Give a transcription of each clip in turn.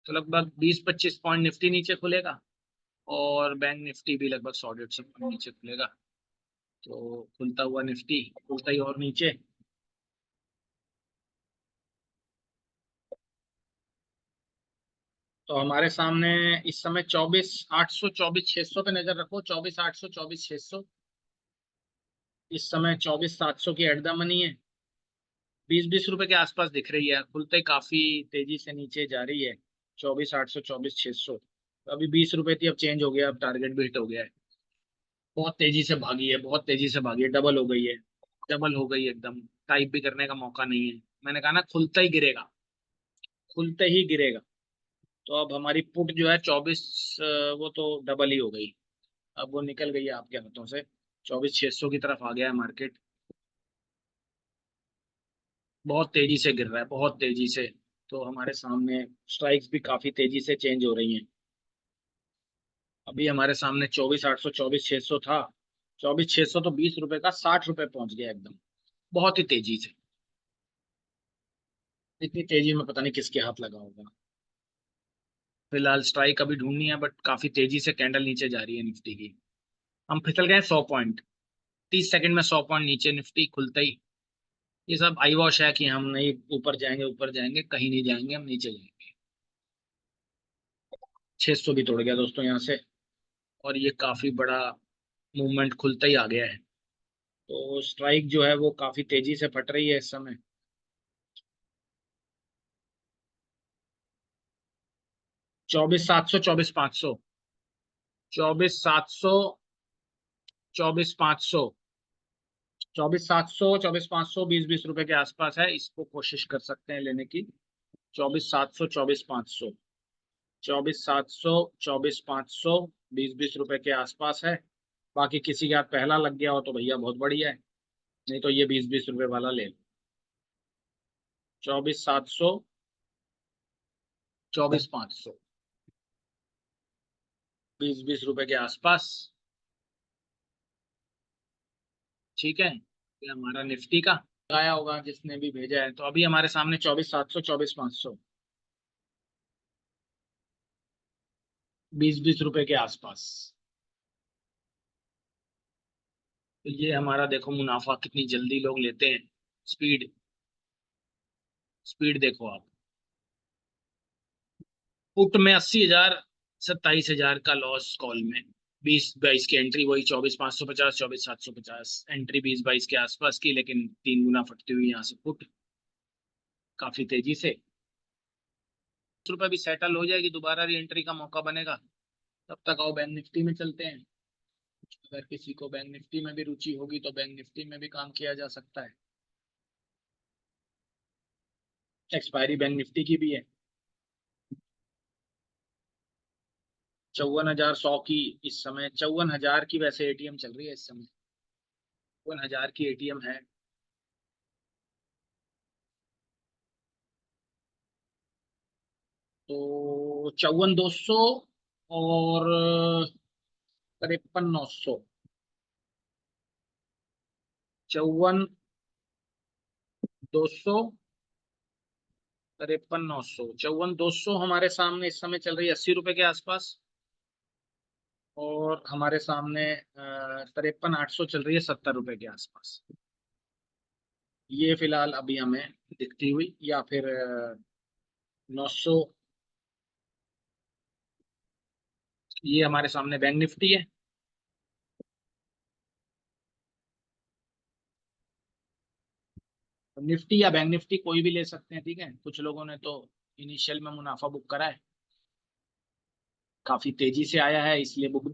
तो लगभग 20-25 point Nifty नीचे खुलेगा, और बैंक निफ्टी भी लगभग 100-150 पॉइंट नीचे खुलेगा। तो खुलता हुआ निफ्टी खुलता ही और नीचे। तो हमारे सामने इस समय 24,800 24,600 पे नजर रखो। 24,800 24,600। इस समय 24,700 की एट द मनी है। 20-20 रुपए के आसपास दिख रही है, खुलते ही काफी तेजी से नीचे जा रही है। 24,800 24,600। अभी 20 रुपए थी, अब चेंज हो गया, अब टारगेट भी हिट हो गया है। बहुत तेजी से भागी है, बहुत तेजी से भागी है, डबल हो गई है। डबल हो गई एकदम। टाइप भी करने का मौका नहीं है। मैंने कहा ना, खुलता ही गिरेगा, खुलते ही गिरेगा। तो अब हमारी पुट जो है 24, वो तो डबल ही हो गई। अब वो निकल गई है आपके हाथों से। 24,600 की तरफ आ गया है मार्केट। बहुत तेजी से गिर रहा है, बहुत तेजी से। तो हमारे सामने स्ट्राइक्स भी काफी तेजी से चेंज हो रही हैं। अभी हमारे सामने 24,800 24,600 था। 24,600 तो 20 रुपए का 60 रुपए पहुंच गया एकदम। बहुत ही तेजी से। इतनी तेजी में पता नहीं किसके हाथ लगा होगा। फिलहाल स्ट्राइक अभी ढूंढनी है, बट काफी तेजी से कैंडल नीचे जा रही है निफ्टी की। हम फिसल गए 100 पॉइंट। 30 सेकंड में 100 पॉइंट नीचे निफ्टी खुलता ही। ये सब आई वॉश है कि हम नहीं ऊपर जाएंगे, ऊपर जाएंगे, कहीं नहीं जाएंगे, हम नीचे जाएंगे। 600 भी तोड़ गया दोस्तों यहाँ से। और ये काफी बड़ा मूवमेंट खुलता ही आ गया है। तो स्ट्राइक जो है वो काफी तेजी से फट रही है इस समय। 24,700 24,500। 24,700 24,500। 24,700 24,500 20-20 रुपए के आसपास है, इसको कोशिश कर सकते हैं लेने की। 24,700 24,500। 24,700 24,500 20-20 रुपए के आसपास है। बाकी किसी के हाथ पहला लग गया हो तो भैया बहुत बढ़िया है। नहीं तो ये 20-20 रुपए वाला ले लो। 24,700 24,500। 20-20 रुपए के आसपास। ठीक है, ये हमारा निफ्टी का आया होगा जिसने भी भेजा है। तो अभी हमारे सामने 24,700 24,500। 20-20 रुपए के आसपास। तो ये हमारा देखो मुनाफा कितनी जल्दी लोग लेते हैं। स्पीड, स्पीड देखो आप। पुट में 80,000, 27,000 का लॉस कॉल में। 20-22 की एंट्री वही 24,550 24,750 एंट्री 20-22 के आसपास की, लेकिन 3 गुना फटती हुई यहाँ से पुट काफी तेजी से। रुपए भी सेटल हो जाएगी, दोबारा री एंट्री का मौका बनेगा। तब तक आओ बैंक निफ्टी में चलते हैं। अगर किसी को बैंक निफ्टी में भी रुचि होगी तो बैंक निफ्टी में भी काम किया जा सकता है। एक्सपायरी बैंक निफ्टी की भी है। 54,100 की इस समय, 54,000 की वैसे एटीएम चल रही है इस समय। 54,000 की एटीएम है। तो 54,200 और 53,900। 54,200 53,900। 54,200 हमारे सामने इस समय चल रही है 80 रुपए के आसपास। और हमारे सामने 53,800 चल रही है 70 रुपए के आसपास। ये फिलहाल अभी हमें दिखती हुई, या फिर 900। ये हमारे सामने बैंक निफ्टी है। निफ्टी या बैंक निफ्टी कोई भी ले सकते हैं, ठीक है। कुछ लोगों ने तो इनिशियल में मुनाफा बुक करा है। काफी तेजी से आया है इसलिए बुक।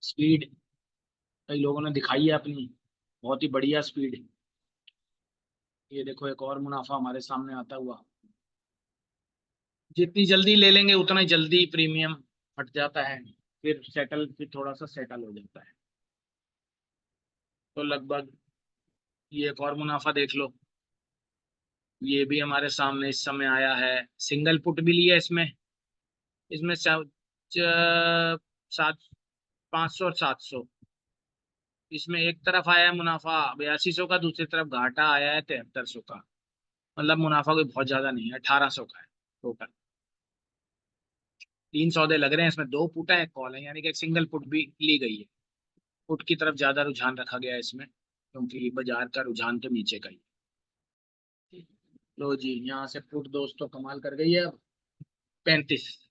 स्पीड कई लोगों ने दिखाई है अपनी, बहुत ही बढ़िया स्पीड। ये देखो एक और मुनाफा हमारे सामने आता हुआ। जितनी जल्दी ले लेंगे उतना ही जल्दी प्रीमियम हट जाता है। फिर थोड़ा सा सेटल हो जाता है। तो लगभग ये एक और मुनाफा देख लो। ये भी हमारे सामने इस समय आया है। सिंगल पुट भी लिया इसमें। इसमें 7, 500 और 700। इसमें एक तरफ आया है मुनाफा 8200 का, दूसरी तरफ घाटा आया है 7300 का। मतलब मुनाफा कोई बहुत ज्यादा नहीं है, 1800 का है टोटल। 3 सौदे लग रहे हैं इसमें, 2 पुट है, एक कॉल है, यानी कि एक सिंगल पुट भी ली गई है। पुट की तरफ ज्यादा रुझान रखा गया है इसमें, क्योंकि बाजार का रुझान तो नीचे का ही है। लो जी, यहाँ से पुट दोस्तों कमाल कर गई है अब 35।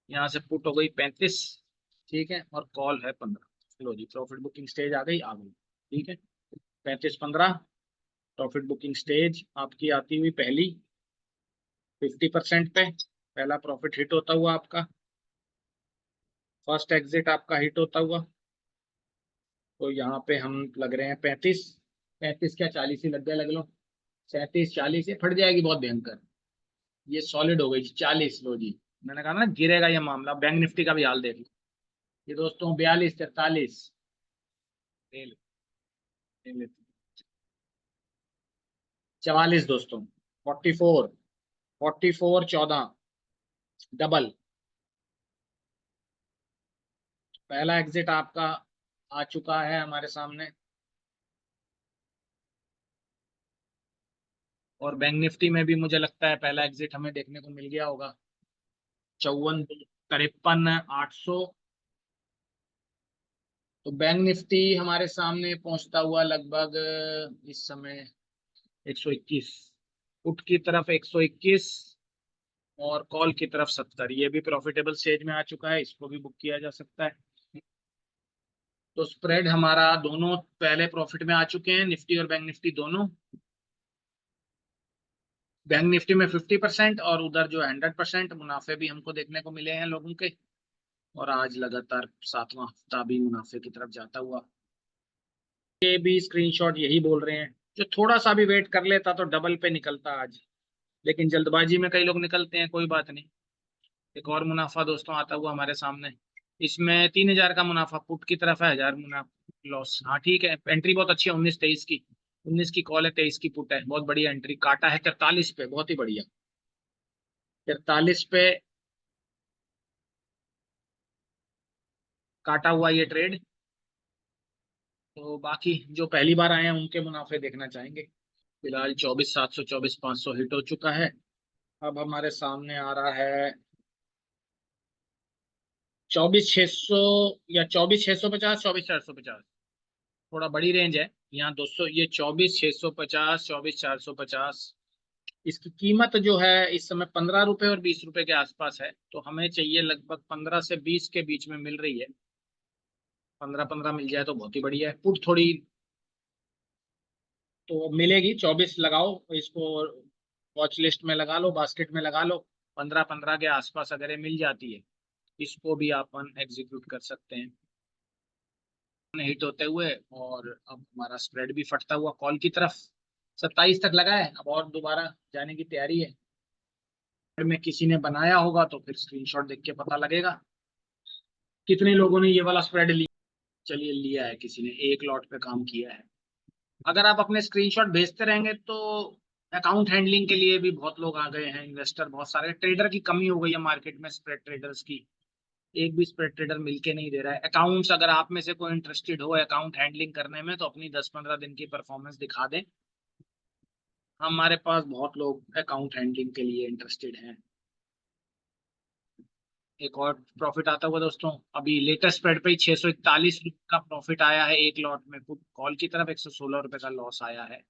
यहाँ से पुट हो गई 35, ठीक है, और कॉल है 15। लो जी, प्रॉफिट बुकिंग स्टेज आ गई, ठीक है। 35-15 प्रॉफिट बुकिंग स्टेज आपकी आती हुई पहली 50% पे, पहला प्रॉफिट हिट होता हुआ आपका, फर्स्ट एग्जिट आपका हिट होता हुआ। तो यहाँ पे हम लग रहे हैं 35। 35 क्या, 40 ही लग गए, लग लो। 37-40 ये फट जाएगी बहुत भयंकर। ये सॉलिड हो गई जी 40। लो जी, मैंने कहा ना गिरेगा ये मामला। बैंक निफ्टी का भी हाल देख लो ये दोस्तों, 42-43। ले लो, ले लो। 44 दोस्तों, 44, 44-14 डबल। पहला एग्जिट आपका आ चुका है हमारे सामने। और बैंक निफ्टी में भी मुझे लगता है पहला एग्जिट हमें देखने को मिल गया होगा। 54-53-800। तो बैंक निफ्टी हमारे सामने पहुंचता हुआ लगभग इस समय 121, पुट की तरफ 121 और कॉल की तरफ 70। ये भी प्रॉफिटेबल स्टेज में आ चुका है, इसको भी बुक किया जा सकता है। तो स्प्रेड हमारा दोनों पहले प्रॉफिट में आ चुके हैं, निफ्टी और बैंक निफ्टी दोनों। बैंक निफ्टी में 50% और उधर जो 100% मुनाफे भी हमको देखने को मिले हैं लोगों के। और आज लगातार 7वां हफ्ता भी मुनाफे की तरफ जाता हुआ। ये भी स्क्रीनशॉट यही बोल रहे हैं, जो थोड़ा सा भी वेट कर लेता तो डबल पे निकलता आज, लेकिन जल्दबाजी में कई लोग निकलते हैं, कोई बात नहीं। एक और मुनाफा दोस्तों आता हुआ हमारे सामने। इसमें 3000 का मुनाफा पुट की तरफ है, 1000 मुनाफा लॉस। हाँ ठीक है, एंट्री बहुत अच्छी है, 19-23 की। 19 की कॉल है, 23 की पुट है, बहुत बढ़िया एंट्री। काटा है 43 पे, बहुत ही बढ़िया। 43 पे काटा हुआ ये ट्रेड। तो बाकी जो पहली बार आए हैं उनके मुनाफे देखना चाहेंगे। फिलहाल 24,700 24,500 हिट हो चुका है। अब हमारे सामने आ रहा है 24,600 या 24,650, 24,450। थोड़ा बड़ी रेंज है यहाँ 200। ये 24,650, 24,450। इसकी कीमत जो है इस समय 15 रुपए और 20 रुपए के आसपास है, तो हमें चाहिए लगभग 15 से 20 के बीच में मिल रही है। 15-15 मिल जाए तो बहुत ही बढ़िया है। पुट थोड़ी तो मिलेगी, 24 लगाओ इसको, वॉच लिस्ट में लगा लो, बास्केट में लगा लो। 15-15 के आसपास अगर ये मिल जाती है, इसको भी अपन एग्जीक्यूट कर सकते हैं हिट होते हुए। और अब हमारा स्प्रेड भी फटता हुआ कॉल की तरफ 27 तक लगा है, अब और दोबारा जाने की तैयारी है। में किसी ने बनाया होगा तो फिर स्क्रीनशॉट देख के पता लगेगा कितने लोगों ने ये वाला स्प्रेड लिया। चलिए, लिया है किसी ने, एक लॉट पे काम किया है। अगर आप अपने स्क्रीनशॉट भेजते रहेंगे तो अकाउंट हैंडलिंग के लिए भी बहुत लोग आ गए हैं, इन्वेस्टर बहुत सारे। ट्रेडर की कमी हो गई है मार्केट में, स्प्रेड ट्रेडर्स की। एक भी स्प्रेड ट्रेडर मिलके नहीं दे रहा है अकाउंट्स। अगर आप में से कोई इंटरेस्टेड हो अकाउंट हैंडलिंग करने में, तो अपनी 10-15 दिन की परफॉर्मेंस दिखा दें। हमारे पास बहुत लोग अकाउंट हैंडलिंग के लिए इंटरेस्टेड हैं। एक और प्रॉफिट आता हुआ दोस्तों, अभी लेटेस्ट स्प्रेड पे ही 641 रुपये का प्रॉफिट आया है एक लॉट में। पुट कॉल की तरफ 116 रुपये का लॉस आया है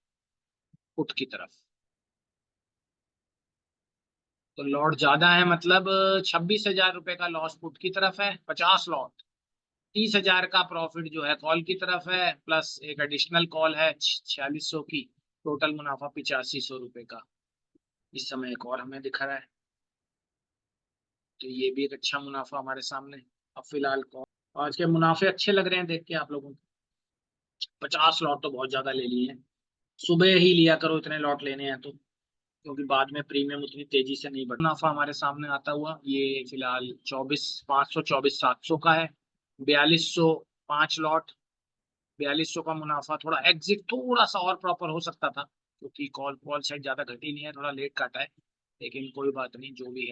पुट की तरफ। तो लॉट ज्यादा है, मतलब 26,000 रुपये का लॉस पुट की तरफ है, 50 लॉट। 30,000 का प्रॉफिट जो है कॉल की तरफ है, प्लस एक एडिशनल कॉल है 4600 की। टोटल मुनाफा 8500 रुपये का इस समय एक और हमें दिख रहा है। तो ये भी एक अच्छा मुनाफा हमारे सामने। अब फिलहाल कॉल, आज के मुनाफे अच्छे लग रहे हैं देख के आप लोगों को। 50 लॉट तो बहुत ज्यादा ले लिए हैं, सुबह ही लिया करो इतने लॉट लेने हैं तो, क्योंकि बाद में प्रीमियम उतनी तेजी से नहीं बढ़। मुनाफा हमारे सामने आता हुआ ये फिलहाल 24,500 24,700 का है। 4205 लॉट, 4200 का मुनाफा। थोड़ा एग्जिट थोड़ा सा और प्रॉपर हो सकता था, क्योंकि कॉल कॉल साइड ज्यादा घटी नहीं है, थोड़ा लेट काटा है, लेकिन कोई बात नहीं, जो भी है।